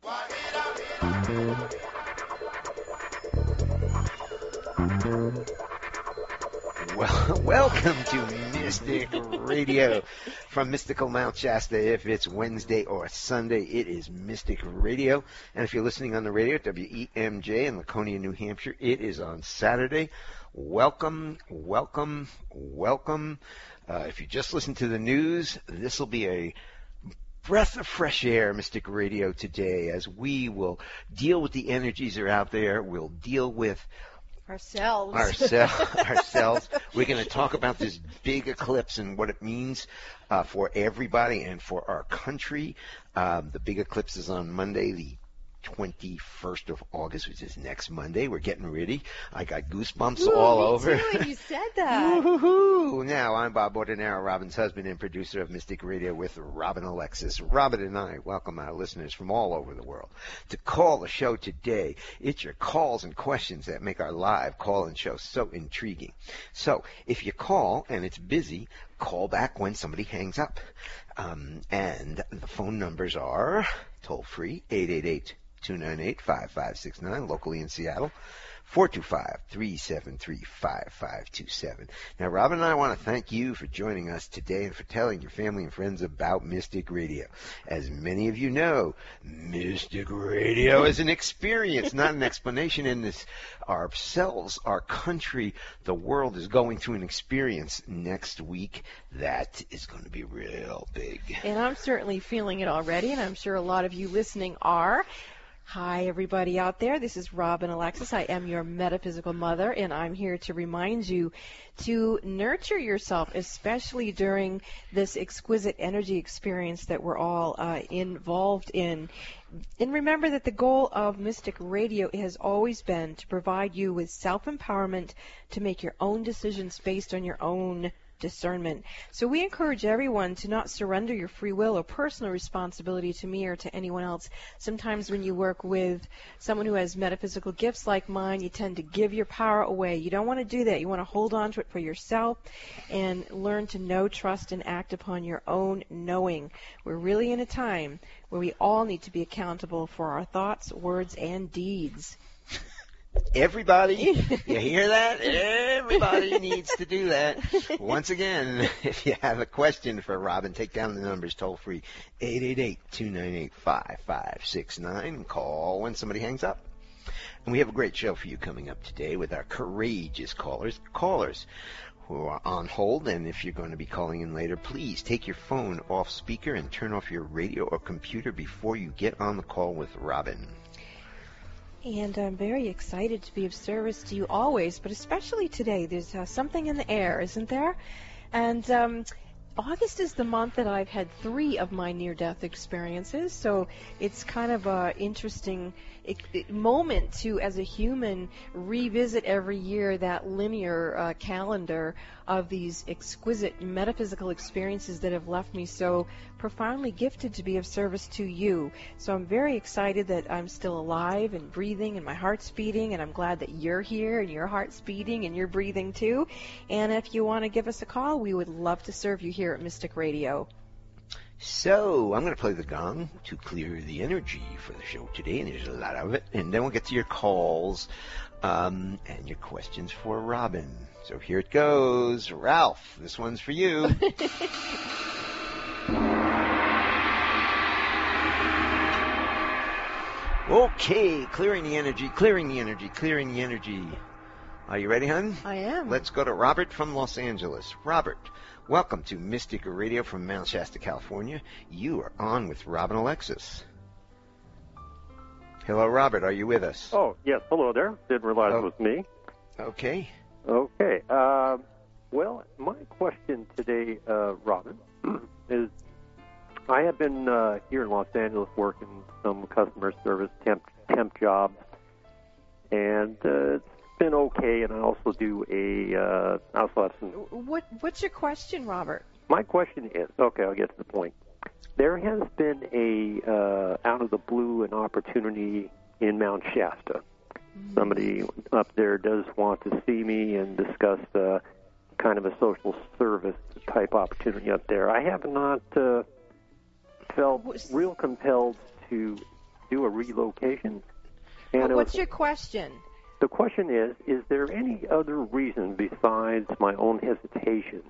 Well, welcome to Mystic Radio from Mystical Mount Shasta. If it's Wednesday or Sunday, it is Mystic Radio. And if you're listening on the radio at WEMJ in Laconia, New Hampshire, it is on Saturday. Welcome, welcome, welcome. If you just listen to the news, this will be a breath of fresh air, Mystic Radio, today, as we will deal with the energies that are out there. We'll deal with ourselves. We're going to talk about this big eclipse and what it means for everybody and for our country. The big eclipse is on Monday, the 21st of August, which is next Monday. We're getting ready. I got goosebumps all over. Me too, when you said that. Woo-hoo-hoo. Now, I'm Bob Ordinaro, Robin's husband and producer of Mystic Radio with Robin Alexis. Robin and I welcome our listeners from all over the world to call the show today. It's your calls and questions that make our live call-in show so intriguing. So, if you call and it's busy, call back when somebody hangs up. And the phone numbers are toll-free, 888-298-5569, locally in Seattle, 425-373-5527. Now, Robin and I want to thank you for joining us today and for telling your family and friends about Mystic Radio. As many of you know, Mystic Radio is an experience, not an explanation. In this, ourselves, our country, the world is going through an experience next week that is going to be real big. And I'm certainly feeling it already, and I'm sure a lot of you listening are. Hi, everybody out there. This is Robin Alexis. I am your metaphysical mother, and I'm here to remind you to nurture yourself, especially during this exquisite energy experience that we're all involved in. And remember that the goal of Mystic Radio has always been to provide you with self-empowerment to make your own decisions based on your own discernment. So we encourage everyone to not surrender your free will or personal responsibility to me or to anyone else. Sometimes when you work with someone who has metaphysical gifts like mine, you tend to give your power away. You don't want to do that. You want to hold on to it for yourself and learn to know, trust, and act upon your own knowing. We're really in a time where we all need to be accountable for our thoughts, words, and deeds. Everybody, you hear that? Everybody needs to do that. Once again, if you have a question for Robin, take down the numbers toll free, 888-298-5569, and call when somebody hangs up. And we have a great show for you coming up today with our courageous callers who are on hold. And if you're going to be calling in later, please take your phone off speaker and turn off your radio or computer before you get on the call with Robin. And I'm very excited to be of service to you always, but especially today. There's something in the air, isn't there? And August is the month that I've had 3 of my near-death experiences, so it's kind of an interesting moment to, as a human, revisit every year that linear calendar of these exquisite metaphysical experiences that have left me so profoundly gifted to be of service to you. So I'm very excited that I'm still alive and breathing and my heart's beating, and I'm glad that you're here and your heart's beating and you're breathing too. And if you want to give us a call, we would love to serve you here at Mystic Radio. So I'm going to play the gong to clear the energy for the show today, and there's a lot of it. And then we'll get to your calls and your questions for Robin. So here it goes. Ralph, this one's for you. Okay, clearing the energy, clearing the energy, clearing the energy. Are you ready, hon? I am. Let's go to Robert from Los Angeles. Robert, welcome to Mystic Radio from Mount Shasta, California. You are on with Robin Alexis. Hello, Robert. Are you with us? Oh, yes. Hello there. Didn't realize it was me. Okay. Okay. Well, my question today, Robin, is I have been here in Los Angeles working some customer service temp jobs, and it's been okay. And I also do I also have some. What's your question, Robert? My question is, okay, I'll get to the point. There has been out of the blue, an opportunity in Mount Shasta. Somebody up there does want to see me and discuss kind of a social service type opportunity up there. I have not felt real compelled to do a relocation. And What's your question? The question is there any other reason besides my own hesitation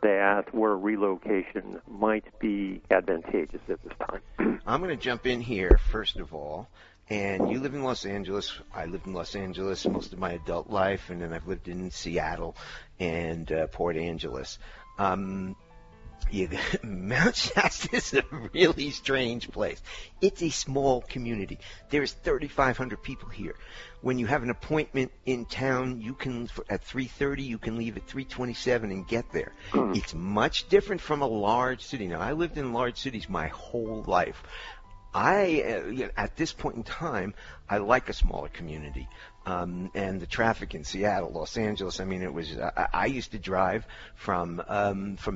that where relocation might be advantageous at this time? I'm going to jump in here, first of all. And you live in Los Angeles. I lived in Los Angeles most of my adult life, and then I've lived in Seattle and Port Angeles. Mount Shasta is a really strange place. It's a small community. There's 3,500 people here. When you have an appointment in town, you can at 3:30, you can leave at 3:27 and get there. It's much different from a large city. Now, I lived in large cities my whole life. At this point in time, I like a smaller community. And the traffic in Seattle, Los Angeles, I mean, it was, I used to drive from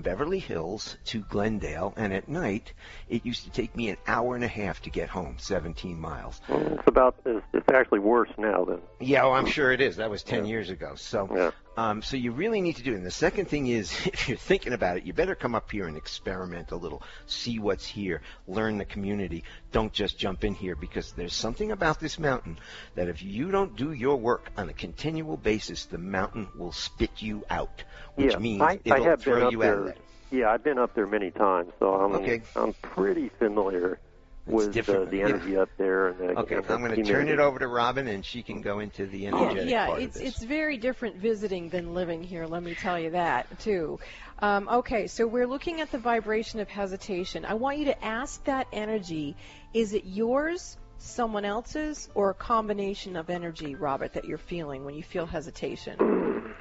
Beverly Hills to Glendale, and at night, it used to take me an hour and a half to get home, 17 miles. It's actually worse now than. Yeah, well, I'm sure it is. That was 10 years ago. So, so you really need to do it. And the second thing is, if you're thinking about it, you better come up here and experiment a little, see what's here, learn the community. Don't just jump in here, because there's something about this mountain that if you don't do your work on a continual basis, the mountain will spit you out, which means it'll throw you out of it. Yeah, I've been up there many times, so I'm pretty familiar with the energy up there. And I'm going to turn it over to Robin, and she can go into the energetic part of this. It's very different visiting than living here, let me tell you that, too. Okay, so we're looking at the vibration of hesitation. I want you to ask that energy, is it yours, someone else's, or a combination of energy, Robert, that you're feeling when you feel hesitation?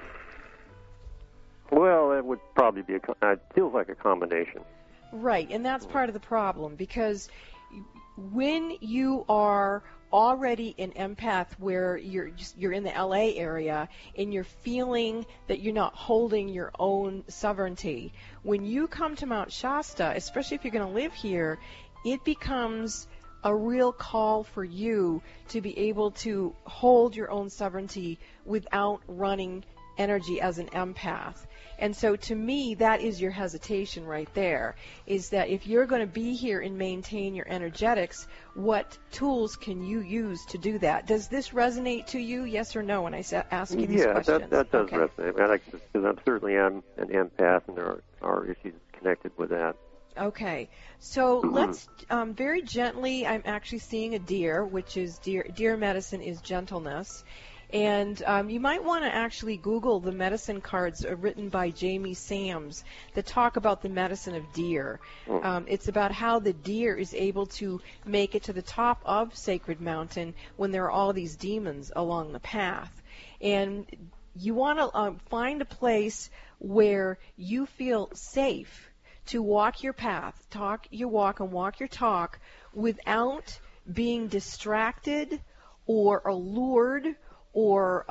Well, it would probably be it feels like a combination. Right, and that's part of the problem, because when you are already an empath where you're in the LA area and you're feeling that you're not holding your own sovereignty, when you come to Mount Shasta, especially if you're going to live here, it becomes a real call for you to be able to hold your own sovereignty without running energy as an empath. And so to me, that is your hesitation right there, is that if you're going to be here and maintain your energetics, what tools can you use to do that? Does this resonate to you, yes or no, when I ask you these questions? Yeah, that does resonate. Because I certainly am an empath, and there are issues connected with that. Okay, so let's very gently, I'm actually seeing a deer, which is deer medicine is gentleness. And you might want to actually Google the medicine cards written by Jamie Sams that talk about the medicine of deer. It's about how the deer is able to make it to the top of Sacred Mountain when there are all these demons along the path. And you want to find a place where you feel safe to walk your path, talk your walk and walk your talk without being distracted or allured or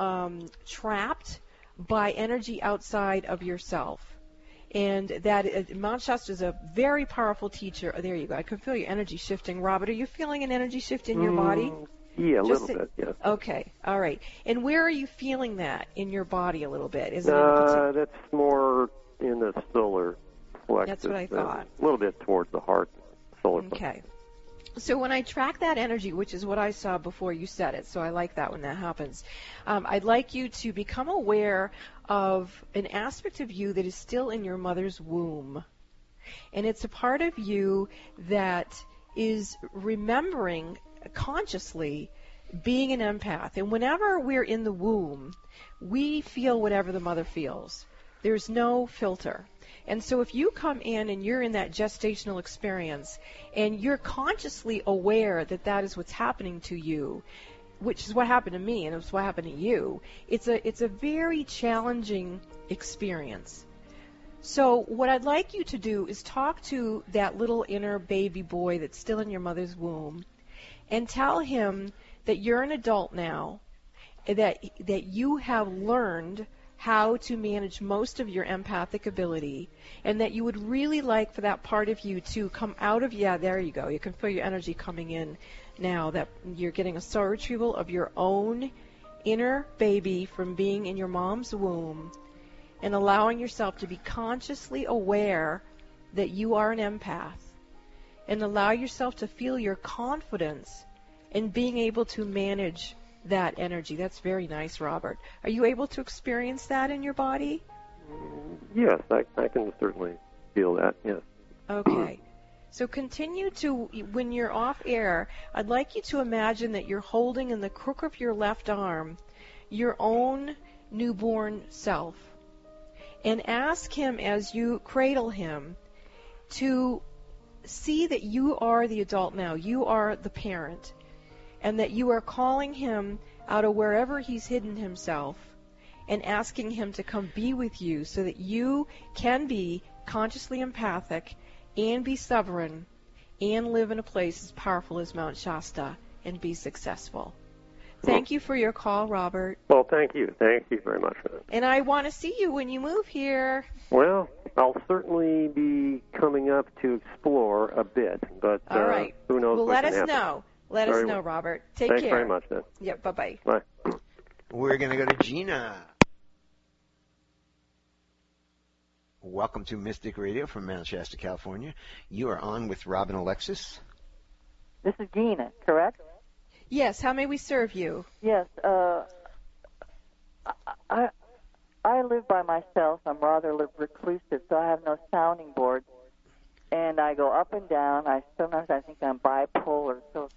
trapped by energy outside of yourself. And that Mount Shasta is a very powerful teacher. There you go. I can feel your energy shifting. Robert, are you feeling an energy shift in your body? Yeah, a little bit, yes. Okay, all right. And where are you feeling that in your body a little bit? Is it that's more in the solar plexus. That's what I thought. A little bit towards the heart, solar plexus. Okay. So when I track that energy, which is what I saw before you said it, so I like that when that happens, I'd like you to become aware of an aspect of you that is still in your mother's womb. And it's a part of you that is remembering consciously being an empath. And whenever we're in the womb, we feel whatever the mother feels. There's no filter. And so if you come in and you're in that gestational experience and you're consciously aware that that is what's happening to you, which is what happened to me and it's what happened to you, it's a very challenging experience. So what I'd like you to do is talk to that little inner baby boy that's still in your mother's womb and tell him that you're an adult now, that you have learned how to manage most of your empathic ability, and that you would really like for that part of you to come out of, there you go, you can feel your energy coming in now, that you're getting a soul retrieval of your own inner baby from being in your mom's womb, and allowing yourself to be consciously aware that you are an empath, and allow yourself to feel your confidence in being able to manage that energy. That's very nice, Robert. Are you able to experience that in your body? Yes, I can certainly feel that, yes. Okay. So continue to, when you're off air, I'd like you to imagine that you're holding in the crook of your left arm your own newborn self. And ask him as you cradle him to see that you are the adult now. You are the parent. And that you are calling him out of wherever he's hidden himself and asking him to come be with you so that you can be consciously empathic and be sovereign and live in a place as powerful as Mount Shasta and be successful. Thank you for your call, Robert. Well, thank you. Thank you very much for that. And I want to see you when you move here. Well, I'll certainly be coming up to explore a bit, but all right. Who knows well, what let can us happen. know. Let us know, Robert. Take Thanks care. very much, then. Yep, bye-bye. Bye. We're going to go to Gina. Welcome to Mystic Radio from Mount Shasta, California. You are on with Rob and Alexis. This is Gina, correct? Yes, how may we serve you? Yes, I live by myself. I'm rather reclusive, so I have no sounding board. And I go up and down. Sometimes I think I'm bipolar. So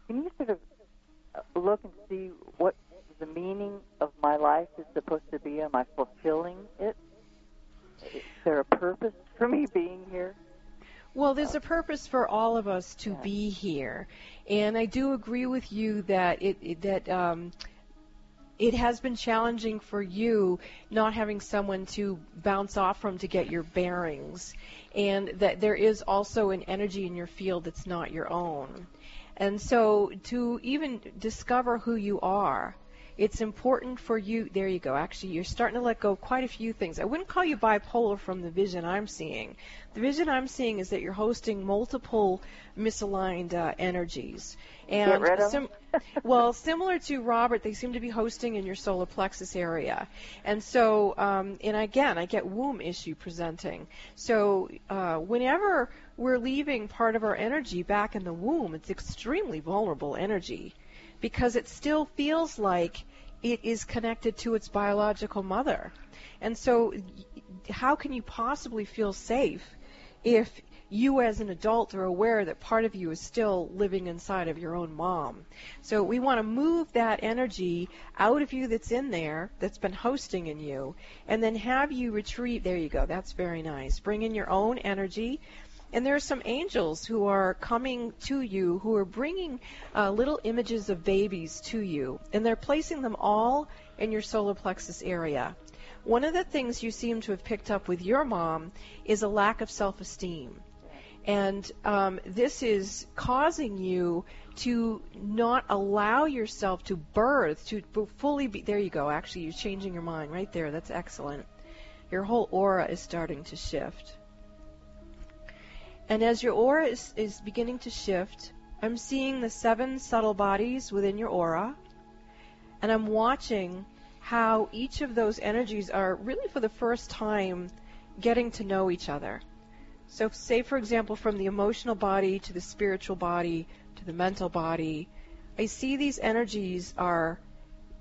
can you sort of look and see what the meaning of my life is supposed to be? Am I fulfilling it? Is there a purpose for me being here? Well, there's a purpose for all of us to be here. And I do agree with you that it has been challenging for you not having someone to bounce off from to get your bearings, and that there is also an energy in your field that's not your own. And so to even discover who you are, it's important for you. There you go. Actually, you're starting to let go of quite a few things. I wouldn't call you bipolar from the vision I'm seeing. The vision I'm seeing is that you're hosting multiple misaligned energies. And get rid of them? well, similar to Robert, they seem to be hosting in your solar plexus area. And so, and again, I get womb issue presenting. So whenever we're leaving part of our energy back in the womb, it's extremely vulnerable energy, because it still feels like it is connected to its biological mother. And so how can you possibly feel safe if you as an adult are aware that part of you is still living inside of your own mom? So we want to move that energy out of you that's in there, that's been hosting in you, and then have you retrieve. There you go. That's very nice. Bring in your own energy. And there are some angels who are coming to you, who are bringing little images of babies to you, and they're placing them all in your solar plexus area. One of the things you seem to have picked up with your mom is a lack of self-esteem. And this is causing you to not allow yourself to birth, to fully be. There you go. Actually, you're changing your mind right there. That's excellent. Your whole aura is starting to shift. And as your aura is beginning to shift, I'm seeing the 7 subtle bodies within your aura, and I'm watching how each of those energies are really for the first time getting to know each other. So say, for example, from the emotional body to the spiritual body to the mental body, I see these energies are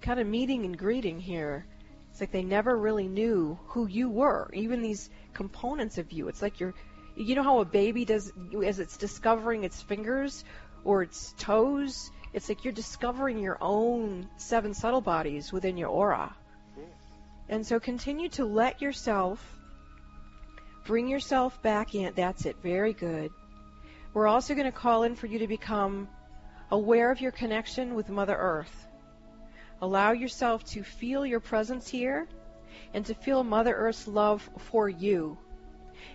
kind of meeting and greeting here. It's like they never really knew who you were, even these components of you. It's like you know how a baby does as it's discovering its fingers or its toes? It's like you're discovering your own 7 subtle bodies within your aura. And so continue to let yourself, bring yourself back in. That's it. Very good. We're also going to call in for you to become aware of your connection with Mother Earth. Allow yourself to feel your presence here and to feel Mother Earth's love for you.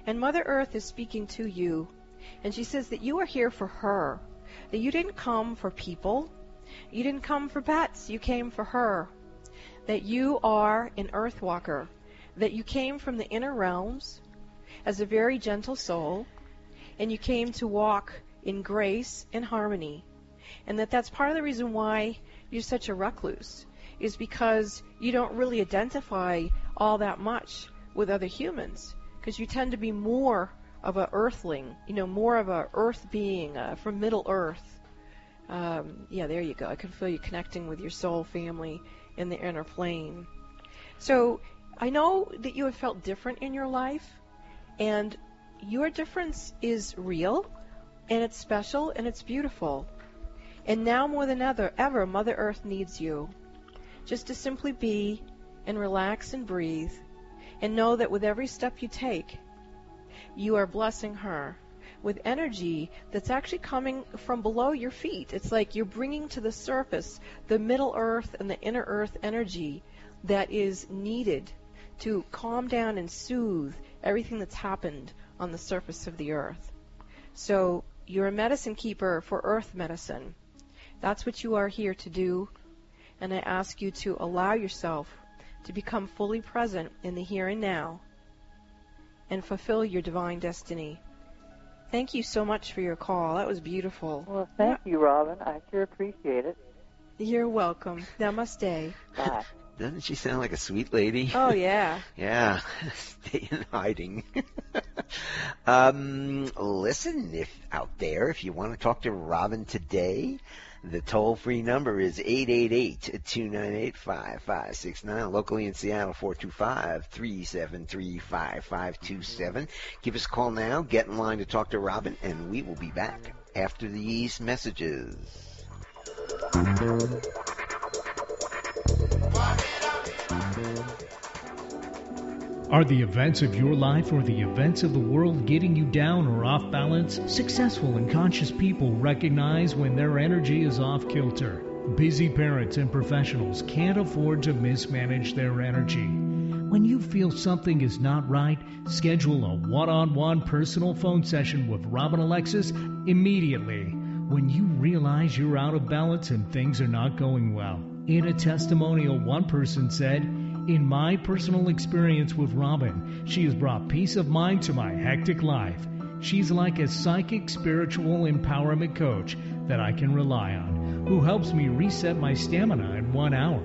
And Mother Earth is speaking to you, and she says that you are here for her, that you didn't come for people, you didn't come for pets, you came for her, that you are an earth walker, that you came from the inner realms as a very gentle soul, and you came to walk in grace and harmony, and that's part of the reason why you're such a recluse, is because you don't really identify all that much with other humans, because you tend to be more of a earthling, more of a earth being from Middle Earth. Yeah, there you go. I can feel you connecting with your soul family in the inner plane. So I know that you have felt different in your life, and your difference is real, and it's special, and it's beautiful. And now more than ever, Mother Earth needs you. Just to simply be and relax and breathe, and know that with every step you take, you are blessing her with energy that's actually coming from below your feet. It's like you're bringing to the surface the Middle Earth and the Inner Earth energy that is needed to calm down and soothe everything that's happened on the surface of the earth. So you're a medicine keeper for earth medicine. That's what you are here to do, and I ask you to allow yourself to become fully present in the here and now and fulfill your divine destiny. Thank you so much for your call. That was beautiful. Well, thank you, Robin. I sure appreciate it. You're welcome. Namaste. Bye. Doesn't she sound like a sweet lady? Oh, yeah. Yeah, stay in hiding. Listen, if you want to talk to Robin today, the toll-free number is 888-298-5569. Locally in Seattle, 425-373-5527. Give us a call now. Get in line to talk to Robin, and we will be back after these messages. Are the events of your life or the events of the world getting you down or off balance? Successful and conscious people recognize when their energy is off kilter. Busy parents and professionals can't afford to mismanage their energy. When you feel something is not right, schedule a one-on-one personal phone session with Robin Alexis immediately. When you realize you're out of balance and things are not going well. In a testimonial, one person said, "In my personal experience with Robin, she has brought peace of mind to my hectic life. She's like a psychic spiritual empowerment coach that I can rely on, who helps me reset my stamina in 1 hour."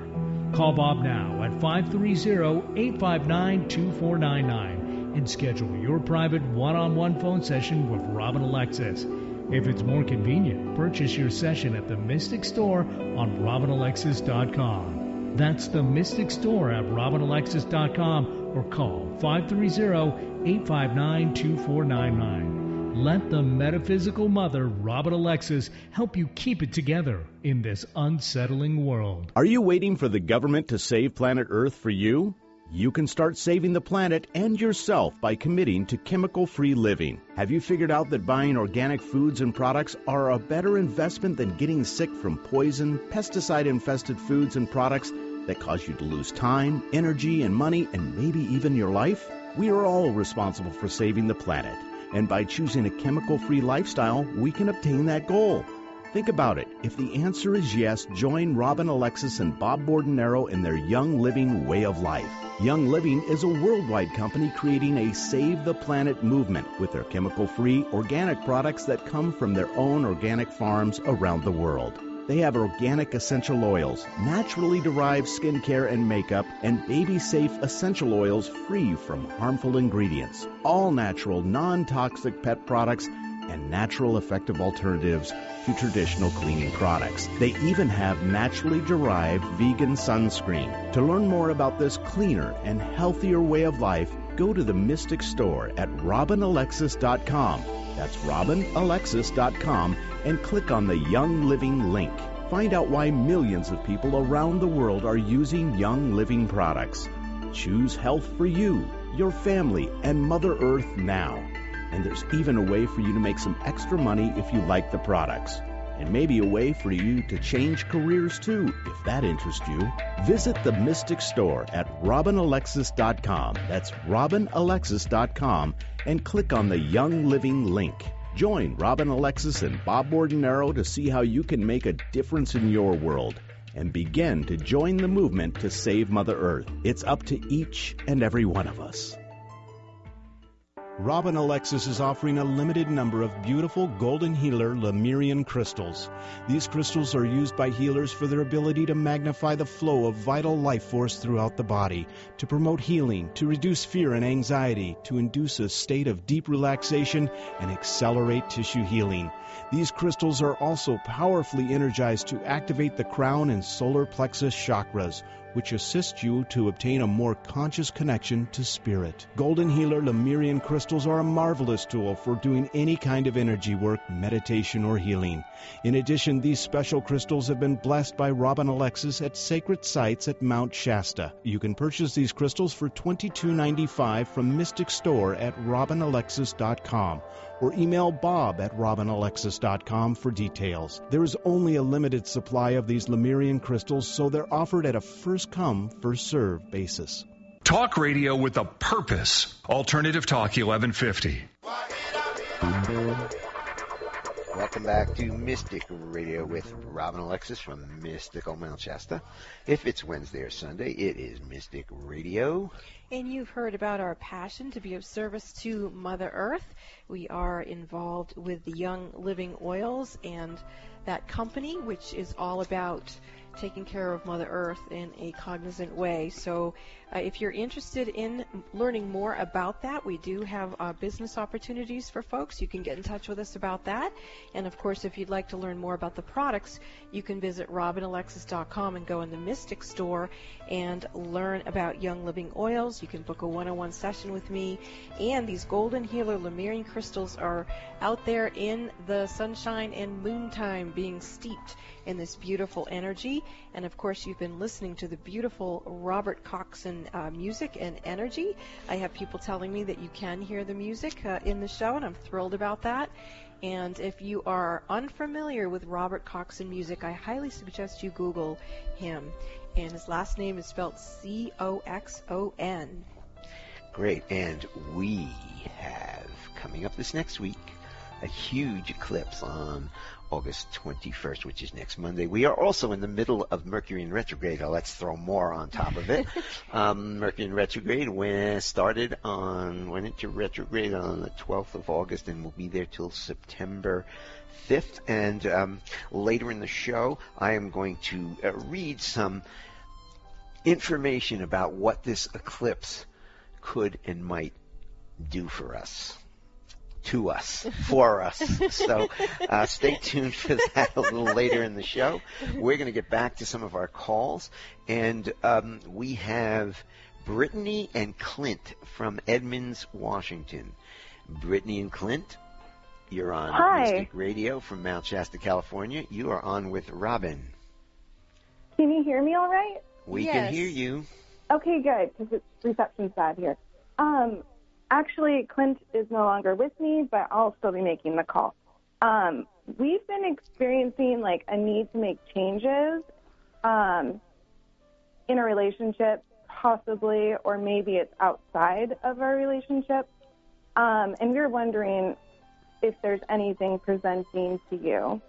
Call Bob now at 530-859-2499 and schedule your private one-on-one phone session with Robin Alexis. If it's more convenient, purchase your session at the Mystic Store on RobinAlexis.com. That's the Mystic Store at RobinAlexis.com or call 530-859-2499. Let the metaphysical mother, Robin Alexis, help you keep it together in this unsettling world. Are you waiting for the government to save planet Earth for you? You can start saving the planet and yourself by committing to chemical-free living. Have you figured out that buying organic foods and products are a better investment than getting sick from poison, pesticide-infested foods and products that cause you to lose time, energy, and money, and maybe even your life? We are all responsible for saving the planet, and by choosing a chemical-free lifestyle, we can obtain that goal. Think about it. If the answer is yes, join Robin Alexis and Bob Bordenero in their Young Living way of life. Young Living is a worldwide company creating a Save the Planet movement with their chemical-free, organic products that come from their own organic farms around the world. They have organic essential oils, naturally derived skincare and makeup, and baby-safe essential oils free from harmful ingredients. All natural, non-toxic pet products and natural effective alternatives to traditional cleaning products. They even have naturally derived vegan sunscreen. To learn more about this cleaner and healthier way of life, go to the Mystic Store at RobinAlexis.com. That's RobinAlexis.com and click on the Young Living link. Find out why millions of people around the world are using Young Living products. Choose health for you, your family, and Mother Earth now. And there's even a way for you to make some extra money if you like the products. And maybe a way for you to change careers too, if that interests you. Visit the Mystic Store at RobinAlexis.com. That's RobinAlexis.com and click on the Young Living link. Join Robin Alexis and Bob Bordenero to see how you can make a difference in your world and begin to join the movement to save Mother Earth. It's up to each and every one of us. Rob and Alexis is offering a limited number of beautiful Golden Healer Lemurian crystals. These crystals are used by healers for their ability to magnify the flow of vital life force throughout the body, to promote healing, to reduce fear and anxiety, to induce a state of deep relaxation, and accelerate tissue healing. These crystals are also powerfully energized to activate the crown and solar plexus chakras, which assist you to obtain a more conscious connection to spirit. Golden Healer Lemurian crystals are a marvelous tool for doing any kind of energy work, meditation, or healing. In addition, these special crystals have been blessed by Rob and Alexis at sacred sites at Mount Shasta. You can purchase these crystals for $22.95 from Mystic Store at robinalexis.com. or email bob@robinalexis.com for details. There is only a limited supply of these Lemurian crystals, so they're offered at a first-come, first-served basis. Talk radio with a purpose. Alternative Talk 1150. Welcome back to Mystic Radio with Robin Alexis from Mystical Mount Shasta. If it's Wednesday or Sunday, it is Mystic Radio. And you've heard about our passion to be of service to Mother Earth. We are involved with the Young Living Oils and that company, which is all about taking care of Mother Earth in a cognizant way. So if you're interested in learning more about that, we do have business opportunities for folks. You can get in touch with us about that. And, of course, if you'd like to learn more about the products, you can visit robinalexis.com and go in the Mystic Store and learn about Young Living Oils. You can book a one-on-one session with me. And these Golden Healer Lemurian crystals are out there in the sunshine and moon time being steeped in this beautiful energy. And, of course, you've been listening to the beautiful Robert Coxon music and energy. I have people telling me that you can hear the music in the show, and I'm thrilled about that. And if you are unfamiliar with Robert Coxon music, I highly suggest you Google him. And his last name is spelled C-O-X-O-N. Great. And we have, coming up this next week, a huge eclipse on August 21st, which is next Monday. We are also in the middle of Mercury in retrograde. Let's throw more on top of it. Mercury in retrograde went into retrograde on the 12th of August and will be there till September 5th. And later in the show, I am going to read some information about what this eclipse could and might do for us. To us, for us. So stay tuned for that a little later in the show. We're going to get back to some of our calls. And we have Brittany and Clint from Edmonds, Washington. Brittany and Clint, you're on Mystic Radio from Mount Shasta, California. You are on with Robin. Can you hear me all right? We can hear you. Okay, good, because reception's bad here. Actually, Clint is no longer with me, but I'll still be making the call. We've been experiencing like a need to make changes in a relationship, possibly, or maybe it's outside of our relationship. And we're wondering if there's anything presenting to you.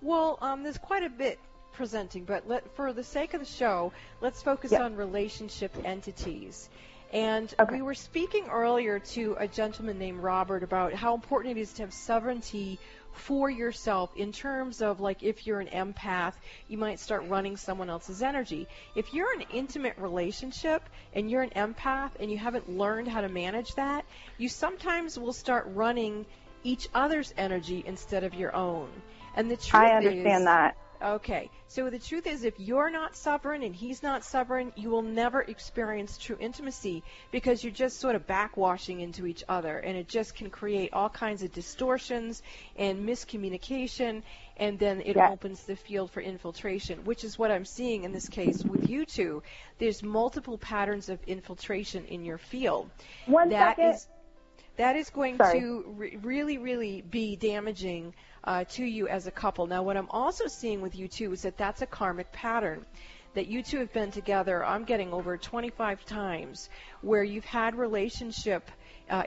Well, there's quite a bit presenting, but for the sake of the show, let's focus on relationship entities. And we were speaking earlier to a gentleman named Robert about how important it is to have sovereignty for yourself in terms of, like, if you're an empath, you might start running someone else's energy. If you're in an intimate relationship and you're an empath and you haven't learned how to manage that, you sometimes will start running each other's energy instead of your own. And the truth I understand that. Okay, so the truth is, if you're not sovereign and he's not sovereign, you will never experience true intimacy because you're just sort of backwashing into each other, and it just can create all kinds of distortions and miscommunication, and then it opens the field for infiltration, which is what I'm seeing in this case with you two. There's multiple patterns of infiltration in your field. That is going to really, really be damaging to you as a couple. Now, what I'm also seeing with you two is that that's a karmic pattern. that you two have been together, I'm getting over 25 times, where you've had relationship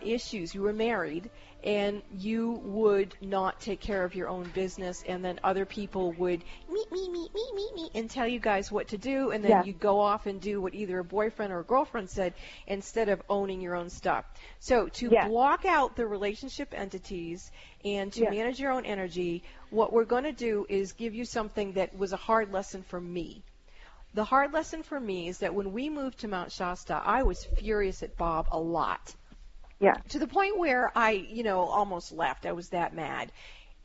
issues. You were married, and you would not take care of your own business, and then other people would me, and tell you guys what to do, and then you'd go off and do what either a boyfriend or a girlfriend said instead of owning your own stuff. So to block out the relationship entities and to manage your own energy, what we're going to do is give you something that was a hard lesson for me. The hard lesson for me is that when we moved to Mount Shasta, I was furious at Bob a lot. Yeah. To the point where I, almost left. I was that mad.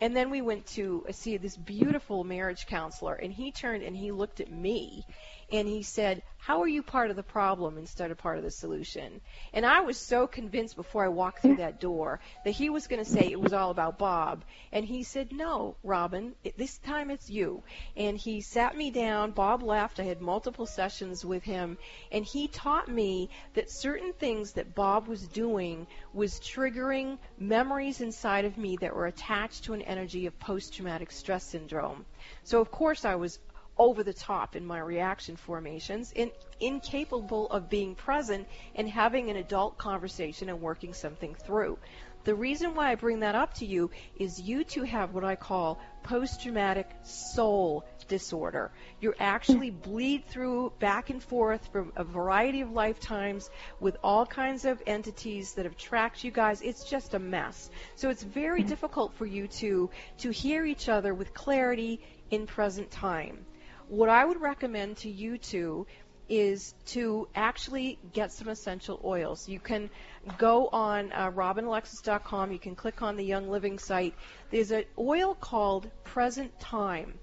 And then we went to see this beautiful marriage counselor, and he turned and he looked at me, and he said, "How are you part of the problem instead of part of the solution?" And I was so convinced before I walked through that door that he was going to say it was all about Bob. And he said, "No, Robin, this time it's you." And he sat me down. Bob left. I had multiple sessions with him, and he taught me that certain things that Bob was doing was triggering memories inside of me that were attached to an energy of post-traumatic stress syndrome. So, of course, I was over the top in my reaction formations and incapable of being present and having an adult conversation and working something through. The reason why I bring that up to you is you two have what I call post-traumatic soul disorder. You actually bleed through back and forth from a variety of lifetimes with all kinds of entities that have tracked you guys. It's just a mess. So it's very difficult for you to hear each other with clarity in present time. What I would recommend to you two is to actually get some essential oils. You can go on robinalexis.com. You can click on the Young Living site. There's an oil called Present Time.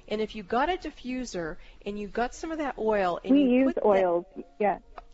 And if you got a diffuser and you got some of that oil, and we you use put oils,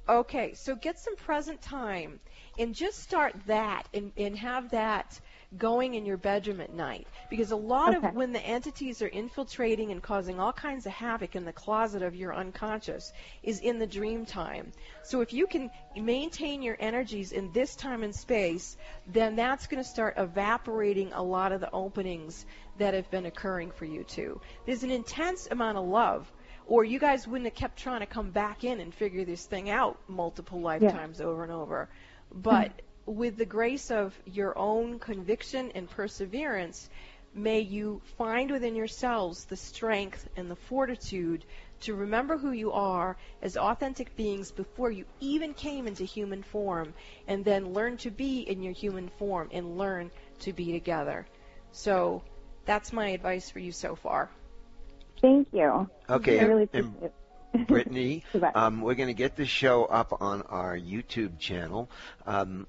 Okay, so get some Present Time and just start that and have that going in your bedroom at night, because a lot of when the entities are infiltrating and causing all kinds of havoc in the closet of your unconscious is in the dream time. So if you can maintain your energies in this time and space, then that's going to start evaporating a lot of the openings that have been occurring for you two. There's an intense amount of love, or you guys wouldn't have kept trying to come back in and figure this thing out multiple lifetimes over and over. But with the grace of your own conviction and perseverance, may you find within yourselves the strength and the fortitude to remember who you are as authentic beings before you even came into human form, and then learn to be in your human form and learn to be together. So that's my advice for you so far. Thank you. Okay, I really appreciate it. Brittany, we're going to get the show up on our YouTube channel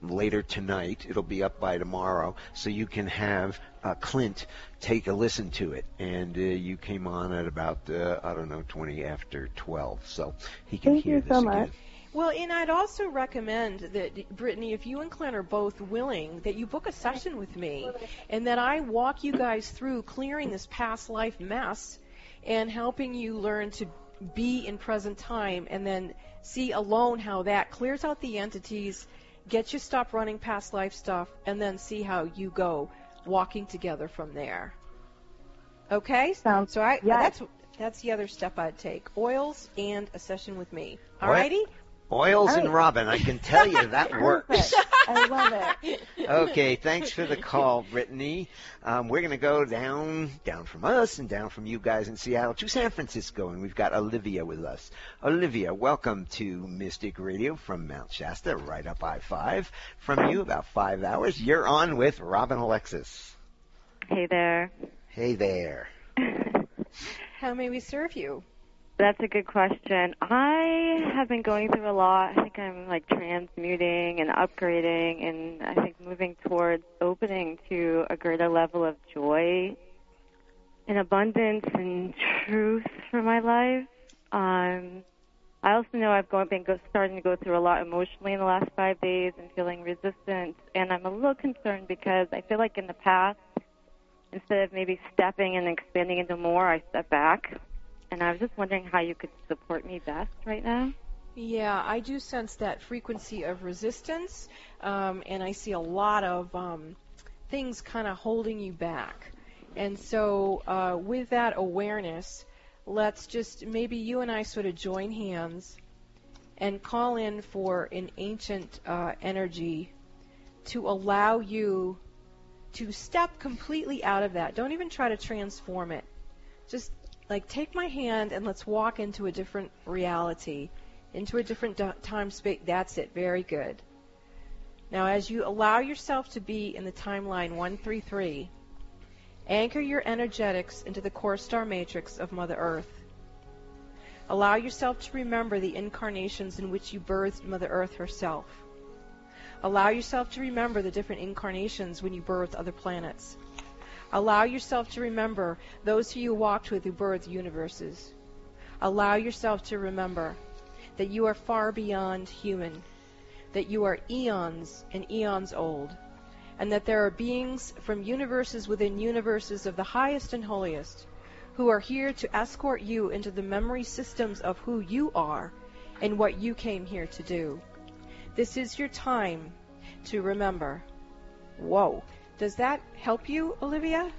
later tonight. It'll be up by tomorrow, so you can have Clint take a listen to it. And you came on at about, 20 after 12, so he can hear this again. Much. Well, and I'd also recommend that, Brittany, if you and Clint are both willing, that you book a session with me, and that I walk you guys through clearing this past life mess and helping you learn to be in present time, and then see alone how that clears out the entities, gets you stop running past life stuff, and then see how you go walking together from there. Okay? Sounds so that's the other step I'd take. Oils and a session with me. Alrighty? Oils and Robin, I can tell you that works. I love it. Okay, thanks for the call, Brittany. We're going to go down from us and down from you guys in Seattle to San Francisco, and we've got Olivia with us. Olivia, welcome to Mystic Radio from Mount Shasta, right up I-5. From you, about 5 hours. You're on with Robin Alexis. Hey there. Hey there. How may we serve you? That's a good question. I have been going through a lot. I think I'm transmuting and upgrading, and I think moving towards opening to a greater level of joy and abundance and truth for my life. I also know I've been starting to go through a lot emotionally in the last 5 days and feeling resistance, and I'm a little concerned because I feel like in the past, instead of maybe stepping and expanding into more, I step back. And I was just wondering how you could support me best right now. Yeah, I do sense that frequency of resistance, and I see a lot of things kind of holding you back. And so with that awareness, let's just, maybe you and I sort of join hands and call in for an ancient energy to allow you to step completely out of that. Don't even try to transform it. Just like take my hand and let's walk into a different reality, into a different time space. That's it. Very good. Now, as you allow yourself to be in the timeline 133, anchor your energetics into the core star matrix of Mother Earth. Allow yourself to remember the incarnations in which you birthed Mother Earth herself. Allow yourself to remember the different incarnations when you birthed other planets. Allow yourself to remember those who you walked with who birthed universes. Allow yourself to remember that you are far beyond human, that you are eons and eons old, and that there are beings from universes within universes of the highest and holiest who are here to escort you into the memory systems of who you are and what you came here to do. This is your time to remember. Whoa. Does that help you, Olivia?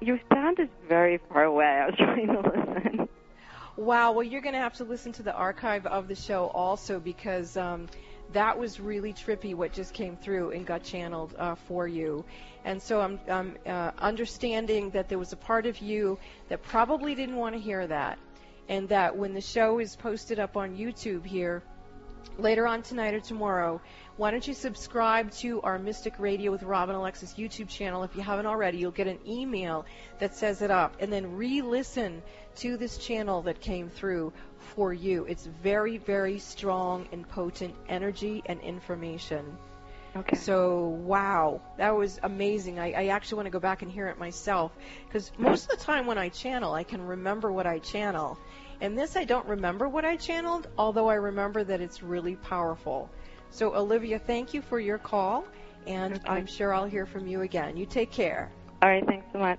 Your sound is very far away. I was trying to listen. Wow. Well, you're going to have to listen to the archive of the show also, because that was really trippy what just came through and got channeled for you. And so I'm understanding that there was a part of you that probably didn't want to hear that, and that when the show is posted up on YouTube here later on tonight or tomorrow, why don't you subscribe to our Mystic Radio with Rob and Alexis YouTube channel if you haven't already. You'll get an email that says it up, and then re-listen to this channel that came through for you. It's very, very strong and potent energy and information. Okay. So, wow, that was amazing. I actually want to go back and hear it myself, because most of the time when I channel, I can remember what I channel. And this, I don't remember what I channeled, although I remember that it's really powerful. So, Olivia, thank you for your call, and okay. I'm sure I'll hear from you again. You take care. All right, thanks so much.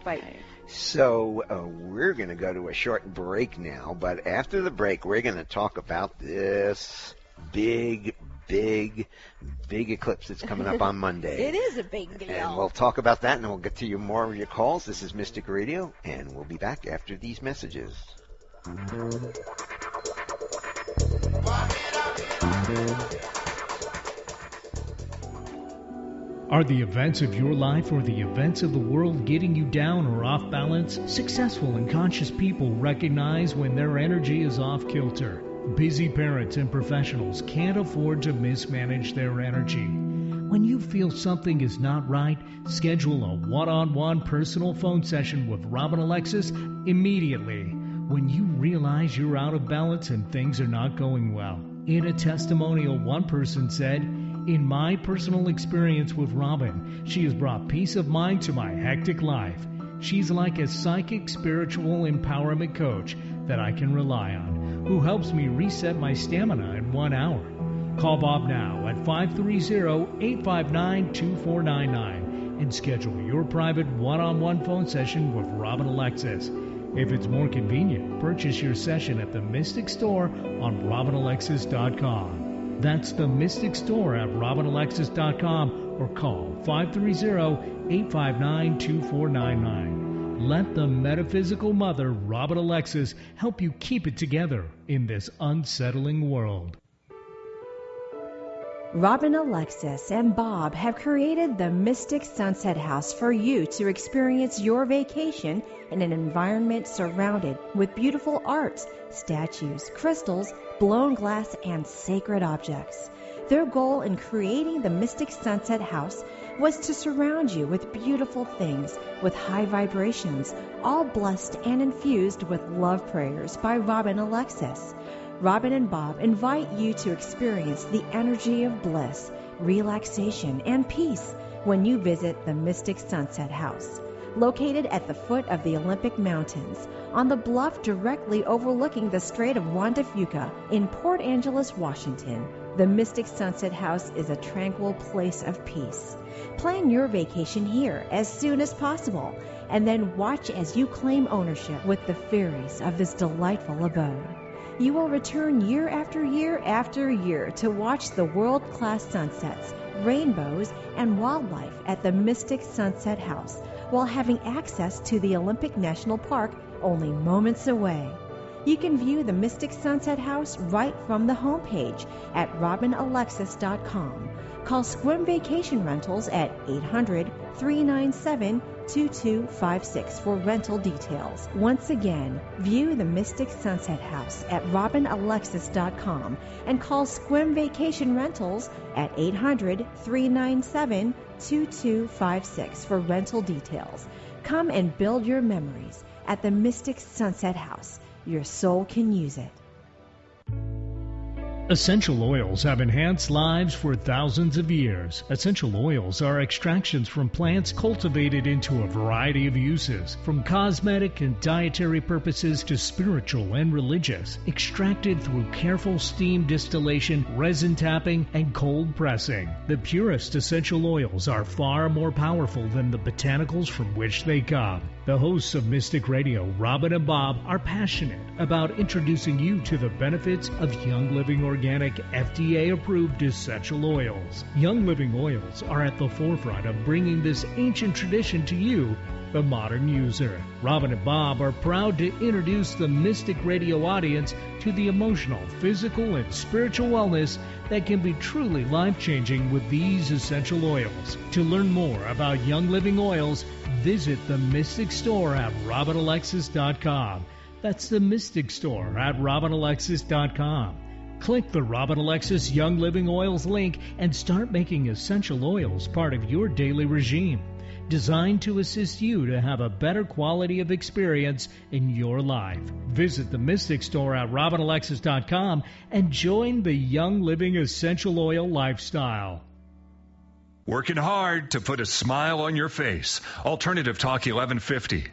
Bye. So we're going to go to a short break now, but after the break, we're going to talk about this big eclipse that's coming up on Monday. It is a big deal. And we'll talk about that, and then we'll get to you more of your calls. This is Mystic Radio, and we'll be back after these messages. Are the events of your life or the events of the world getting you down or off balance? Successful and conscious people recognize when their energy is off kilter. Busy parents and professionals can't afford to mismanage their energy. When you feel something is not right, schedule a one-on-one personal phone session with Rob and Alexis immediately. When you realize you're out of balance and things are not going well. In a testimonial, one person said, "In my personal experience with Robin, she has brought peace of mind to my hectic life. She's like a psychic spiritual empowerment coach that I can rely on, who helps me reset my stamina in 1 hour." Call Bob now at 530-859-2499 and schedule your private one-on-one phone session with Rob and Alexis. If it's more convenient, purchase your session at the Mystic Store on robinalexis.com. That's the Mystic Store at robinalexis.com, or call 530-859-2499. Let the metaphysical mother, Robin Alexis, help you keep it together in this unsettling world. Robin Alexis and Bob have created the Mystic Sunset House for you to experience your vacation in an environment surrounded with beautiful arts, statues, crystals, blown glass, and sacred objects. Their goal in creating the Mystic Sunset House was to surround you with beautiful things with high vibrations, all blessed and infused with love prayers by Robin Alexis. Robin and Bob invite you to experience the energy of bliss, relaxation, and peace when you visit the Mystic Sunset House. Located at the foot of the Olympic Mountains, on the bluff directly overlooking the Strait of Juan de Fuca in Port Angeles, Washington, the Mystic Sunset House is a tranquil place of peace. Plan your vacation here as soon as possible, and then watch as you claim ownership with the fairies of this delightful abode. You will return year after year after year to watch the world-class sunsets, rainbows, and wildlife at the Mystic Sunset House, while having access to the Olympic National Park only moments away. You can view the Mystic Sunset House right from the homepage at robinalexis.com. Call Squim Vacation Rentals at 800-397-2256 for rental details. Once again, view the Mystic Sunset House at robinalexis.com and call Squim Vacation Rentals at 800-397-2256 for rental details. Come and build your memories at the Mystic Sunset House. Your soul can use it. Essential oils have enhanced lives for thousands of years. Essential oils are extractions from plants cultivated into a variety of uses, from cosmetic and dietary purposes to spiritual and religious, extracted through careful steam distillation, resin tapping, and cold pressing. The purest essential oils are far more powerful than the botanicals from which they come. The hosts of Mystic Radio, Robin and Bob, are passionate about introducing you to the benefits of Young Living Organic FDA-approved essential oils. Young Living oils are at the forefront of bringing this ancient tradition to you, the modern user. Robin and Bob are proud to introduce the Mystic Radio audience to the emotional, physical, and spiritual wellness that can be truly life-changing with these essential oils. To learn more about Young Living oils, visit the Mystic Store at robinalexis.com. That's the Mystic Store at robinalexis.com. Click the Robin Alexis Young Living Oils link and start making essential oils part of your daily regime, designed to assist you to have a better quality of experience in your life. Visit the Mystic Store at robinalexis.com and join the Young Living Essential Oil lifestyle. Working hard to put a smile on your face. Alternative Talk 1150.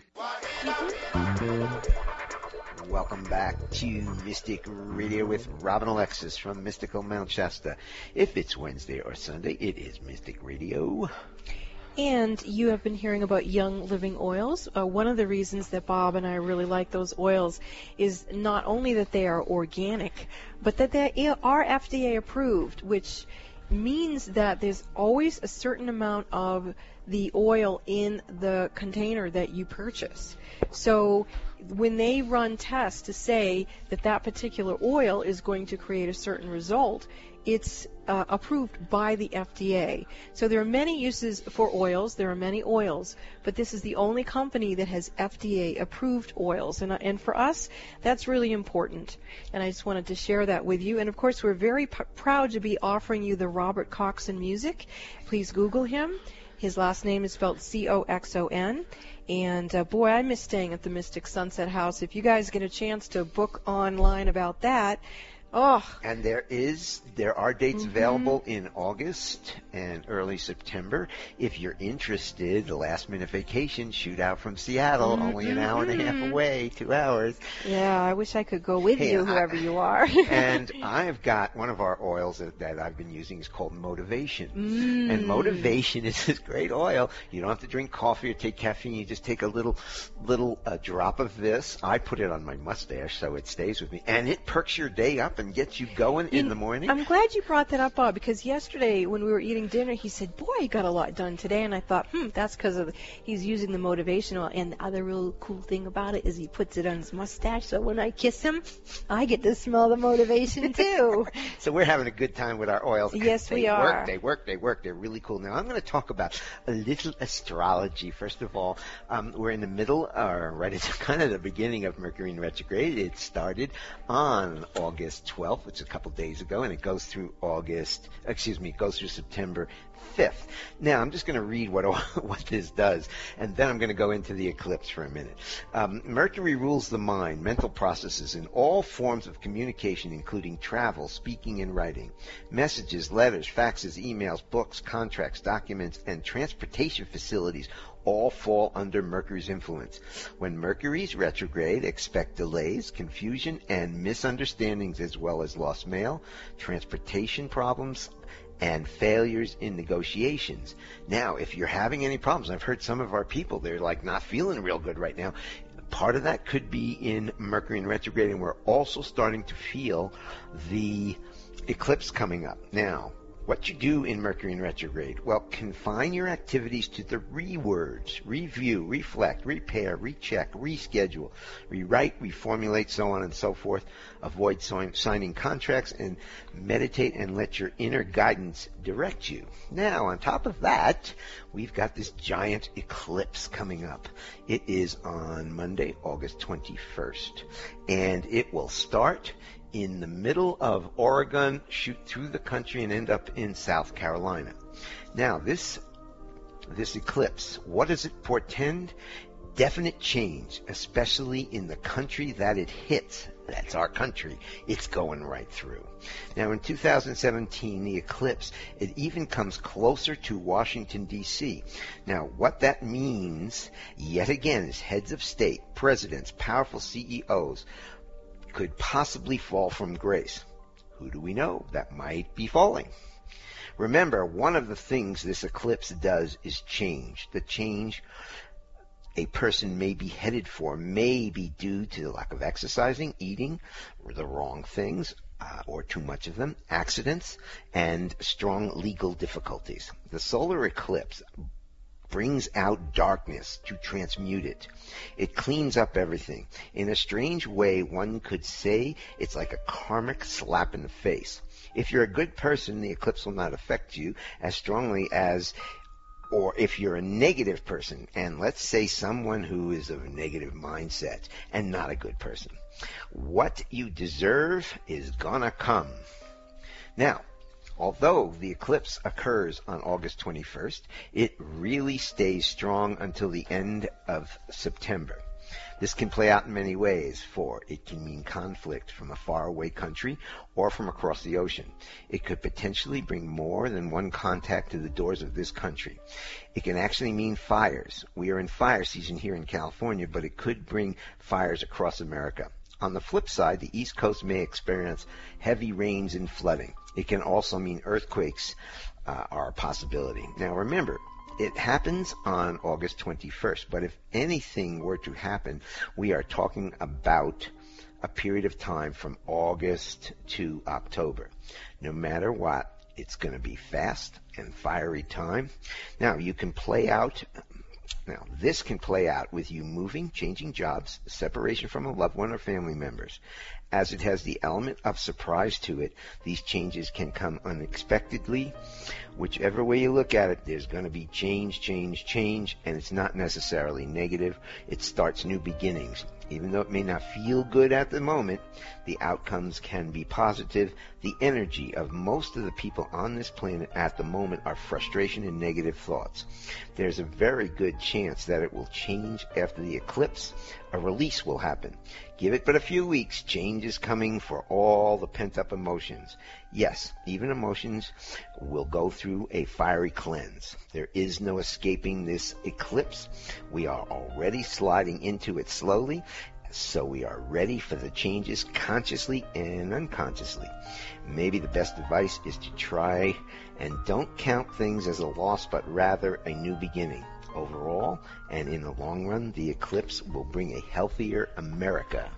Welcome back to Mystic Radio with Robin Alexis from Mystical Mount Shasta. If it's Wednesday or Sunday, it is Mystic Radio. And you have been hearing about Young Living oils. One of the reasons that Bob and I really like those oils is not only that they are organic, but that they are FDA approved, which means that there's always a certain amount of the oil in the container that you purchase. So when they run tests to say that that particular oil is going to create a certain result, it's approved by the FDA. So there are many uses for oils. There are many oils, but this is the only company that has FDA-approved oils. And for us, that's really important. And I just wanted to share that with you. And, of course, we're very proud to be offering you the Robert Coxon music. Please Google him. His last name is spelled C-O-X-O-N. And, boy, I miss staying at the Mystic Sunset House. If you guys get a chance to book online about that, and there are dates available in August and early September. If you're interested, the last minute vacation shoot out from Seattle, only an hour and a half away, 2 hours. Yeah, I wish I could go with you, whoever you are. And I've got one of our oils that I've been using is called Motivation. And Motivation is this great oil. You don't have to drink coffee or take caffeine. You just take a little drop of this. I put it on my mustache so it stays with me, and it perks your day up and gets you going in the morning. I'm glad you brought that up, Bob, because yesterday when we were eating dinner, he said, boy, you got a lot done today. And I thought, that's because he's using the Motivation oil. And the other real cool thing about it is he puts it on his mustache, so when I kiss him, I get to smell the Motivation too. So we're having a good time with our oils. Yes, we are. They work. They're really cool. Now, I'm going to talk about a little astrology. First of all, we're in the middle, or right at kind of the beginning of Mercury in retrograde. It started on August 12th, which is a couple days ago, and it goes through September 5th. Now, I'm just going to read what this does, and then I'm going to go into the eclipse for a minute. Mercury rules the mind, mental processes, in all forms of communication, including travel, speaking, and writing. Messages, letters, faxes, emails, books, contracts, documents, and transportation facilities all fall under Mercury's influence. When Mercury's retrograde, expect delays, confusion, and misunderstandings, as well as lost mail, transportation problems, and failures in negotiations. Now, if you're having any problems, I've heard some of our people, they're like not feeling real good right now. Part of that could be in Mercury in retrograde, and we're also starting to feel the eclipse coming up. Now, What you do in Mercury in retrograde? Well, confine your activities to 3 words: review, reflect, repair, recheck, reschedule, rewrite, reformulate, so on and so forth. Avoid signing contracts and meditate and let your inner guidance direct you. Now, on top of that, we've got this giant eclipse coming up. It is on Monday, August 21st, and it will start in the middle of Oregon, shoot through the country, and end up in South Carolina. Now, this eclipse, what does it portend? Definite change, especially in the country that it hits. That's our country. It's going right through. Now, in 2017, the eclipse, it even comes closer to Washington, D.C. Now, what that means, yet again, is heads of state, presidents, powerful CEOs, could possibly fall from grace. Who do we know that might be falling? Remember, one of the things this eclipse does is change. The change a person may be headed for may be due to the lack of exercising, eating, or the wrong things, or too much of them, accidents, and strong legal difficulties. The solar eclipse brings out darkness to transmute it. It cleans up everything. In a strange way, one could say it's like a karmic slap in the face. If you're a good person, the eclipse will not affect you as strongly as, or if you're a negative person, and let's say someone who is of a negative mindset and not a good person, what you deserve is gonna come. Now, although the eclipse occurs on August 21st, it really stays strong until the end of September. This can play out in many ways, for it can mean conflict from a faraway country or from across the ocean. It could potentially bring more than one contact to the doors of this country. It can actually mean fires. We are in fire season here in California, but it could bring fires across America. On the flip side, the East Coast may experience heavy rains and flooding. It can also mean earthquakes are a possibility. Now remember, it happens on August 21st, but if anything were to happen, we are talking about a period of time from August to October. No matter what, it's going to be fast and fiery time. Now, this can play out with you moving, changing jobs, separation from a loved one or family members. As it has the element of surprise to it, these changes can come unexpectedly. Whichever way you look at it, there's going to be change, and it's not necessarily negative. It starts new beginnings. Even though it may not feel good at the moment, the outcomes can be positive. The energy of most of the people on this planet at the moment are frustration and negative thoughts. There's a very good chance that it will change after the eclipse. A release will happen. Give it but a few weeks. Change is coming for all the pent-up emotions. Yes, even emotions will go through a fiery cleanse. There is no escaping this eclipse. We are already sliding into it slowly, so we are ready for the changes consciously and unconsciously. Maybe the best advice is to try and don't count things as a loss, but rather a new beginning. Overall, and in the long run, the eclipse will bring a healthier America.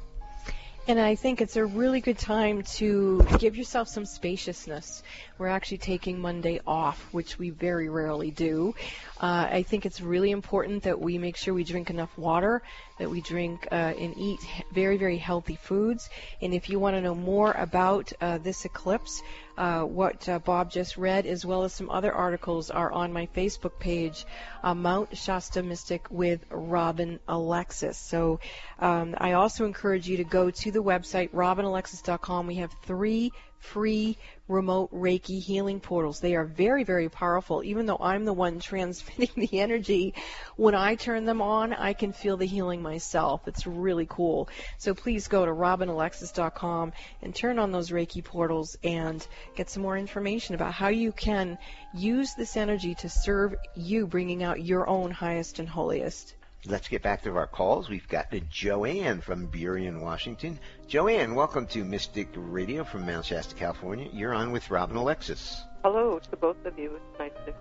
And I think it's a really good time to give yourself some spaciousness. We're actually taking Monday off, which we very rarely do. I think it's really important that we make sure we drink enough water, that we drink and eat very, very healthy foods. And if you want to know more about this eclipse, what Bob just read, as well as some other articles, are on my Facebook page, Mount Shasta Mystic with Robin Alexis. So I also encourage you to go to the website, robinalexis.com. We have 3 free remote Reiki healing portals. They are very, very powerful. Even though I'm the one transmitting the energy, when I turn them on, I can feel the healing myself. It's really cool. So please go to robinalexis.com and turn on those Reiki portals and get some more information about how you can use this energy to serve you, bringing out your own highest and holiest. Let's get back to our calls. We've got Joanne from Burien, Washington. Joanne, welcome to Mystic Radio from Mount Shasta, California. You're on with Robin Alexis. Hello to both of you. It's nice to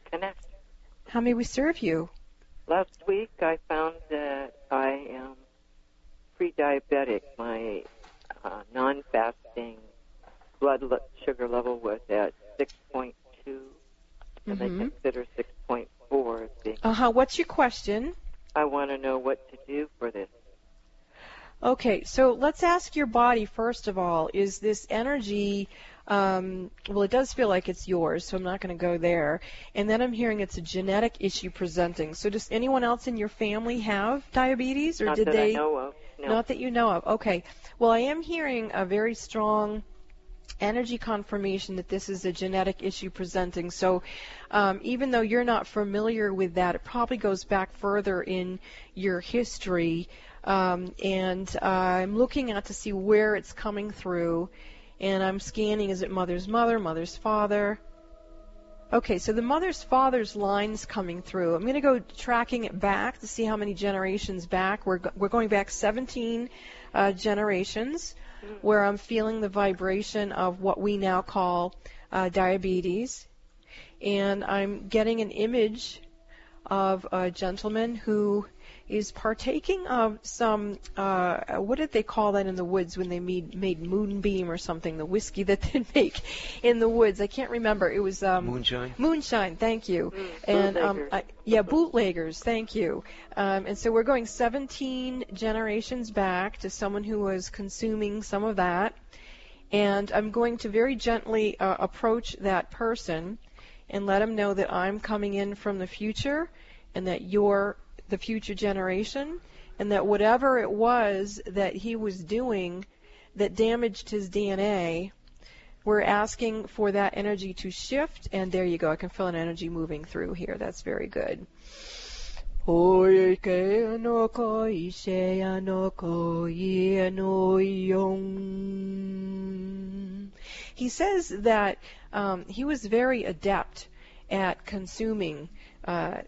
connect. How may we serve you? Last week I found that I am pre-diabetic. My non-fasting blood sugar level was at 6.2, and they consider 6.4 as being. What's your question? I want to know what to do for this. Okay, so let's ask your body first of all, is this energy, well, it does feel like it's yours, so I'm not going to go there. And then I'm hearing it's a genetic issue presenting. So does anyone else in your family have diabetes? Or Not did that they? I know of. No. Not that you know of. Okay. Well, I am hearing a very strong energy confirmation that this is a genetic issue presenting. So even though you're not familiar with that, it probably goes back further in your history. And I'm looking at to see where it's coming through, and I'm scanning, is it mother's mother, mother's father? Okay, so the mother's father's line's coming through. I'm going to go tracking it back to see how many generations back. We're going back 17 generations, where I'm feeling the vibration of what we now call diabetes. And I'm getting an image of a gentleman who is partaking of some, what did they call that in the woods when they made moonbeam or something, the whiskey that they make in the woods? I can't remember. It was moonshine. Moonshine, thank you. And bootleggers, thank you. And so we're going 17 generations back to someone who was consuming some of that. And I'm going to very gently approach that person and let him know that I'm coming in from the future and that you're the future generation, and that whatever it was that he was doing that damaged his DNA, we're asking for that energy to shift, and there you go. I can feel an energy moving through here. That's very good. He says that he was very adept at consuming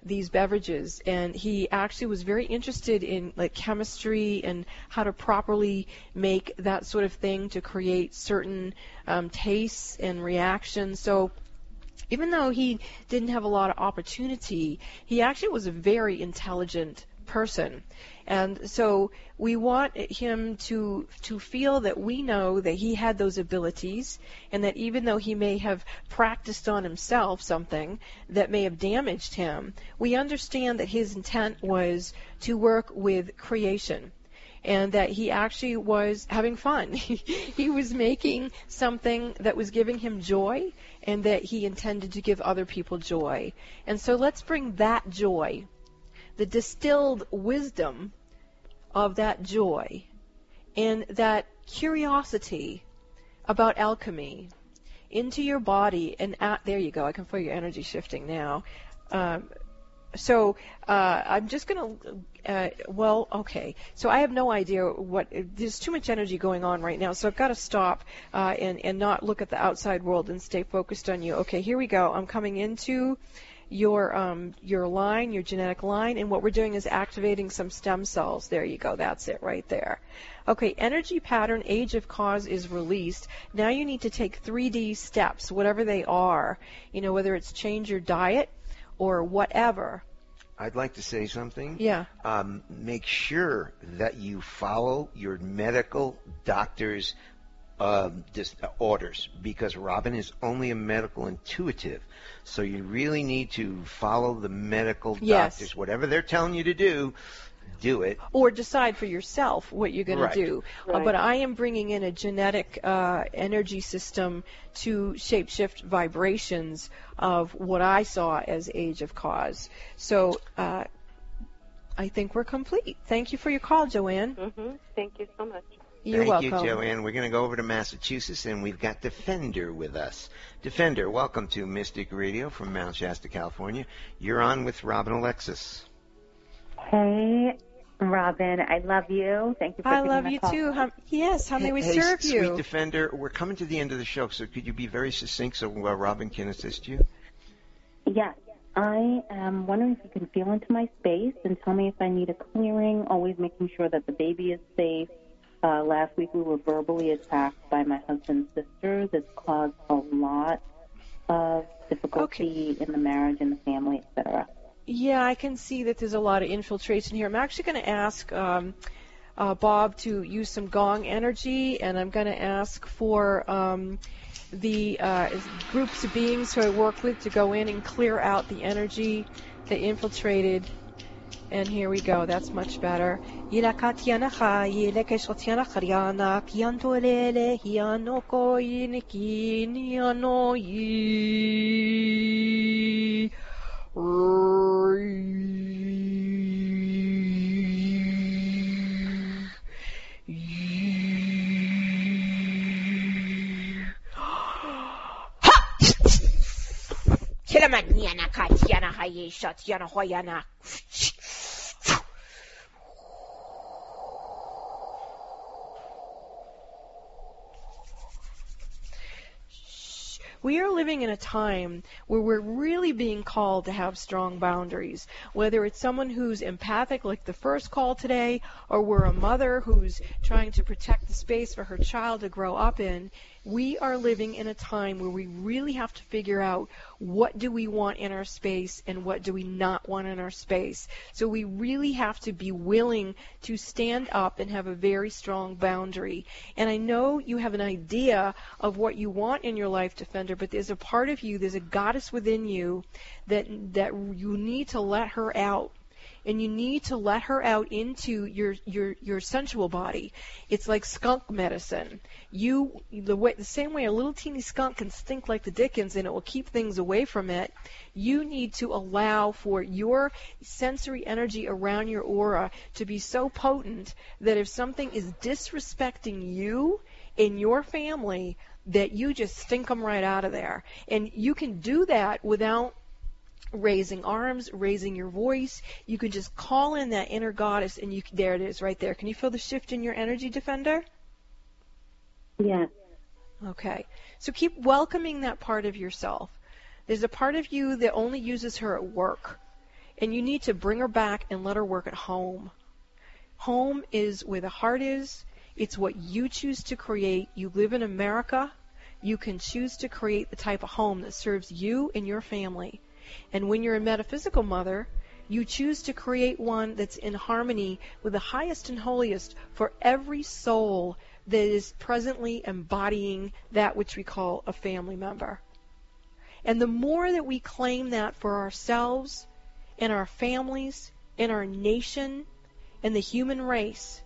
these beverages, and he actually was very interested in like chemistry and how to properly make that sort of thing to create certain tastes and reactions. So even though he didn't have a lot of opportunity, he actually was a very intelligent person. And so we want him to feel that we know that he had those abilities, and that even though he may have practiced on himself something that may have damaged him, we understand that his intent was to work with creation, and that he actually was having fun. He was making something that was giving him joy, and that he intended to give other people joy. And so let's bring that joy, the distilled wisdom of that joy, and that curiosity about alchemy into your body. And there you go. I can feel your energy shifting now. So I'm just going to, okay. So I have no idea there's too much energy going on right now, so I've got to stop and not look at the outside world and stay focused on you. Okay, here we go. I'm coming into your line, your genetic line, and what we're doing is activating some stem cells. There you go. That's it right there. Okay, energy pattern, age of cause is released. Now you need to take 3D steps, whatever they are, whether it's change your diet or whatever. I'd like to say something. Yeah. Make sure that you follow your medical doctor's orders, because Robin is only a medical intuitive. So you really need to follow the medical doctors. Whatever they're telling you to do it. Or decide for yourself what you're going to do. Right. But I am bringing in a genetic energy system to shapeshift vibrations of what I saw as age of cause. So I think we're complete. Thank you for your call, Joanne. Mm-hmm. Thank you so much. You're welcome. Thank you, Joanne. We're going to go over to Massachusetts, and we've got Defender with us. Defender, welcome to Mystic Radio from Mount Shasta, California. You're on with Robin Alexis. Hey, Robin, I love you. Thank you for taking I love my you call. too. How may we serve you? Sweet Defender, we're coming to the end of the show, so could you be very succinct so Robin can assist you? Yes. I am wondering if you can feel into my space and tell me if I need a clearing, always making sure that the baby is safe. Last week we were verbally attacked by my husband's sisters. It's caused a lot of difficulty in the marriage and the family, etc. Yeah, I can see that there's a lot of infiltration here. I'm actually going to ask Bob to use some gong energy, and I'm going to ask for the groups of beings who I work with to go in and clear out the energy that infiltrated. And here we go. That's much better. We are living in a time where we're really being called to have strong boundaries, whether it's someone who's empathic like the first call today, or we're a mother who's trying to protect the space for her child to grow up in. We are living in a time where we really have to figure out what do we want in our space and what do we not want in our space. So we really have to be willing to stand up and have a very strong boundary. And I know you have an idea of what you want in your life, Defender, but there's a part of you, there's a goddess within you that you need to let her out. And you need to let her out into your sensual body. It's like skunk medicine. The same way a little teeny skunk can stink like the dickens and it will keep things away from it, you need to allow for your sensory energy around your aura to be so potent that if something is disrespecting you in your family, that you just stink them right out of there. And you can do that without raising arms, raising your voice. You can just call in that inner goddess, and there it is right there. Can you feel the shift in your energy, Defender? Yes. Okay. So keep welcoming that part of yourself. There's a part of you that only uses her at work, and you need to bring her back and let her work at home. Home is where the heart is. It's what you choose to create. You live in America. You can choose to create the type of home that serves you and your family. And when you're a metaphysical mother, you choose to create one that's in harmony with the highest and holiest for every soul that is presently embodying that which we call a family member. And the more that we claim that for ourselves and our families and our nation and the human race,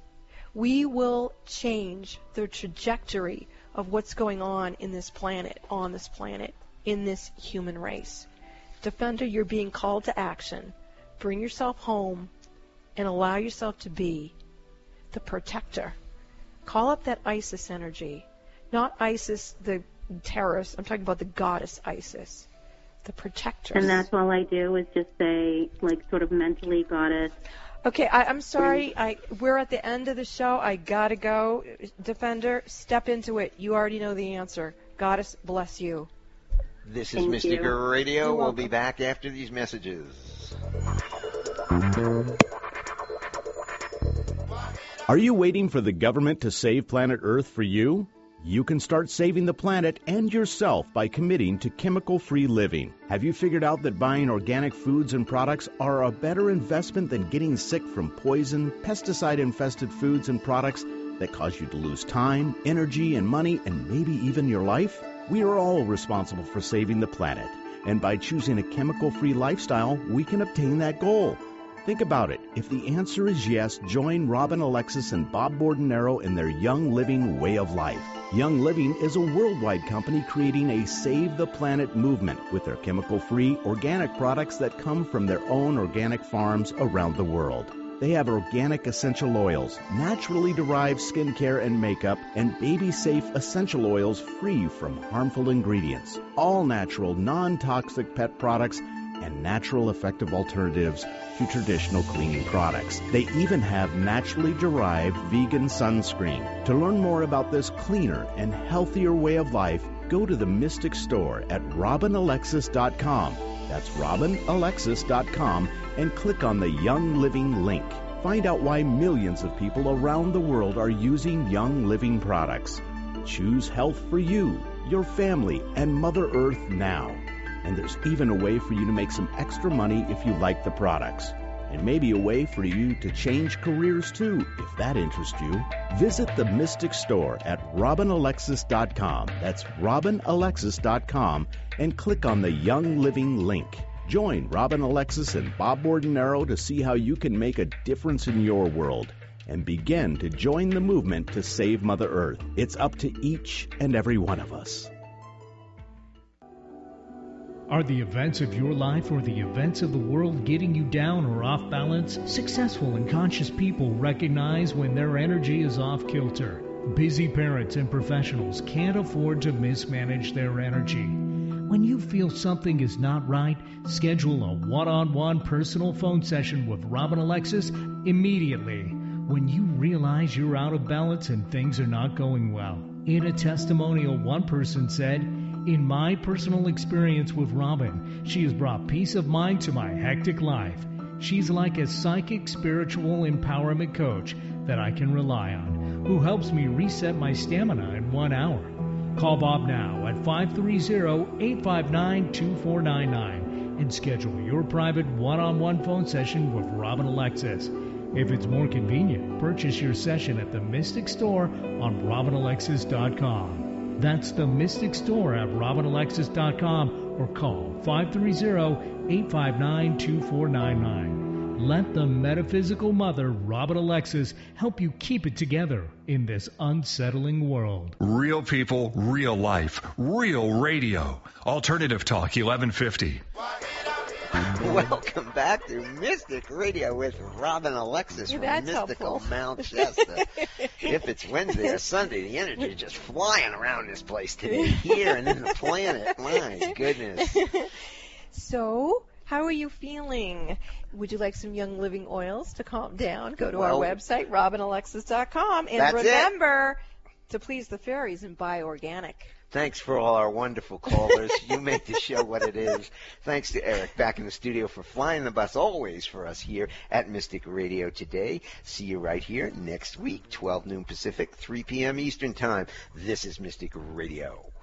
we will change the trajectory of what's going on this planet, in this human race. Defender, you're being called to action. Bring yourself home and allow yourself to be the protector. Call up that Isis energy. Not Isis, the terrorist. I'm talking about the goddess Isis, the protector. And that's all I do is just say, like, sort of mentally, goddess. Okay, I'm sorry. We're at the end of the show. I gotta go. Defender, step into it. You already know the answer. Goddess, bless you. This is Mystic Radio. We'll be back after these messages. Are you waiting for the government to save planet Earth for you? You can start saving the planet and yourself by committing to chemical-free living. Have you figured out that buying organic foods and products are a better investment than getting sick from poison, pesticide-infested foods and products that cause you to lose time, energy, and money, and maybe even your life? We are all responsible for saving the planet, and by choosing a chemical-free lifestyle, we can obtain that goal. Think about it. If the answer is yes, join Robin, Alexis, and Bob Bordenero in their Young Living way of life. Young Living is a worldwide company creating a Save the Planet movement with their chemical-free, organic products that come from their own organic farms around the world. They have organic essential oils, naturally derived skincare and makeup, and baby-safe essential oils free from harmful ingredients. All natural, non-toxic pet products and natural effective alternatives to traditional cleaning products. They even have naturally derived vegan sunscreen. To learn more about this cleaner and healthier way of life, go to the Mystic Store at robinalexis.com. That's robinalexis.com and click on the Young Living link. Find out why millions of people around the world are using Young Living products. Choose health for you, your family, and Mother Earth now. And there's even a way for you to make some extra money if you like the products. and maybe a way for you to change careers too, if that interests you. Visit the Mystic Store at RobinAlexis.com. That's RobinAlexis.com, and click on the Young Living link. Join Robin Alexis and Bob Bordenaro to see how you can make a difference in your world and begin to join the movement to save Mother Earth. It's up to each and every one of us. Are the events of your life or the events of the world getting you down or off balance? Successful and conscious people recognize when their energy is off kilter. Busy parents and professionals can't afford to mismanage their energy. When you feel something is not right, schedule a one-on-one personal phone session with Robin Alexis immediately. When you realize you're out of balance and things are not going well. In a testimonial, one person said, "In my personal experience with Robin, she has brought peace of mind to my hectic life. She's like a psychic spiritual empowerment coach that I can rely on, who helps me reset my stamina in 1 hour." Call Bob now at 530-859-2499 and schedule your private one-on-one phone session with Robin Alexis. If it's more convenient, purchase your session at the Mystic Store on RobinAlexis.com. That's the Mystic Store at RobinAlexis.com, or call 530-859-2499. Let the metaphysical mother, Robin Alexis, help you keep it together in this unsettling world. Real people, real life, real radio. Alternative Talk 1150. Welcome back to Mystic Radio with Robin Alexis from That's Mystical helpful. Mount Shasta. If it's Wednesday or Sunday, the energy is just flying around this place today, here and in the planet. My goodness. So, how are you feeling? Would you like some Young Living oils to calm down? Go to Well, our website, RobinAlexis.com, and that's remember to please the fairies and buy organic. Thanks for all our wonderful callers. You make the show what it is. Thanks to Eric back in the studio for flying the bus always for us here at Mystic Radio today. See you right here next week, 12 noon Pacific, 3 p.m. Eastern Time. This is Mystic Radio.